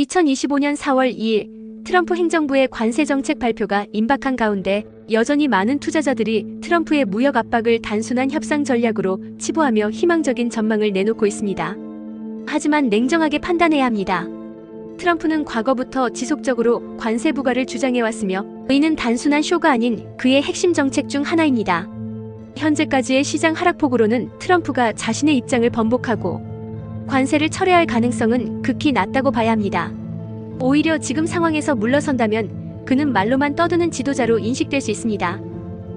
2025년 4월 2일 트럼프 행정부의 관세 정책 발표가 임박한 가운데 여전히 많은 투자자들이 트럼프의 무역 압박을 단순한 협상 전략으로 치부하며 희망적인 전망을 내놓고 있습니다. 하지만 냉정하게 판단해야 합니다. 트럼프는 과거부터 지속적으로 관세 부과를 주장해왔으며 이는 단순한 쇼가 아닌 그의 핵심 정책 중 하나입니다. 현재까지의 시장 하락폭으로는 트럼프가 자신의 입장을 번복하고 관세를 철회할 가능성은 극히 낮다고 봐야 합니다. 오히려 지금 상황에서 물러선다면 그는 말로만 떠드는 지도자로 인식될 수 있습니다.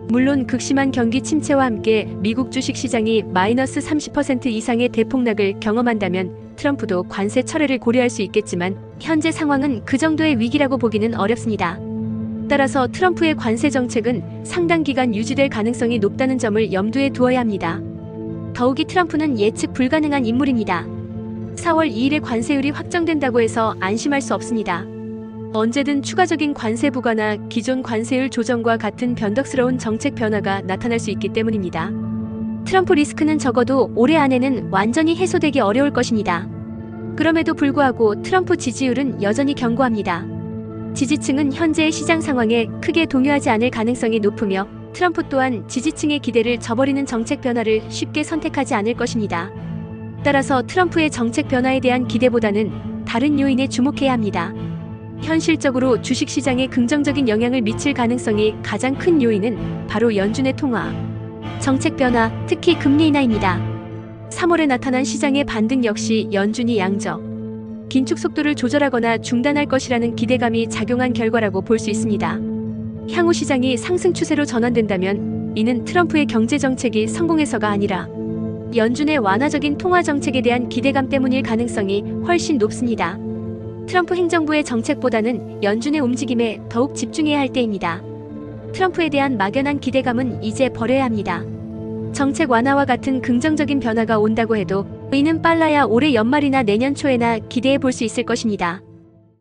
물론 극심한 경기 침체와 함께 미국 주식시장이 마이너스 30% 이상의 대폭락을 경험한다면 트럼프도 관세 철회를 고려할 수 있겠지만 현재 상황은 그 정도의 위기라고 보기는 어렵습니다. 따라서 트럼프의 관세 정책은 상당 기간 유지될 가능성이 높다는 점을 염두에 두어야 합니다. 더욱이 트럼프는 예측 불가능한 인물입니다. 4월 2일에 관세율이 확정된다고 해서 안심할 수 없습니다. 언제든 추가적인 관세 부과나 기존 관세율 조정과 같은 변덕스러운 정책 변화가 나타날 수 있기 때문입니다. 트럼프 리스크는 적어도 올해 안에는 완전히 해소되기 어려울 것입니다. 그럼에도 불구하고 트럼프 지지율은 여전히 견고합니다. 지지층은 현재의 시장 상황에 크게 동요하지 않을 가능성이 높으며 트럼프 또한 지지층의 기대를 저버리는 정책 변화를 쉽게 선택하지 않을 것입니다. 따라서 트럼프의 정책 변화에 대한 기대보다는 다른 요인에 주목해야 합니다. 현실적으로 주식시장에 긍정적인 영향을 미칠 가능성이 가장 큰 요인은 바로 연준의 통화, 정책 변화, 특히 금리 인하입니다. 3월에 나타난 시장의 반등 역시 연준이 양적, 긴축 속도를 조절하거나 중단할 것이라는 기대감이 작용한 결과라고 볼 수 있습니다. 향후 시장이 상승 추세로 전환된다면 이는 트럼프의 경제 정책이 성공해서가 아니라 연준의 완화적인 통화 정책에 대한 기대감 때문일 가능성이 훨씬 높습니다. 트럼프 행정부의 정책보다는 연준의 움직임에 더욱 집중해야 할 때입니다. 트럼프에 대한 막연한 기대감은 이제 버려야 합니다. 정책 완화와 같은 긍정적인 변화가 온다고 해도 이는 빨라야 올해 연말이나 내년 초에나 기대해 볼 수 있을 것입니다.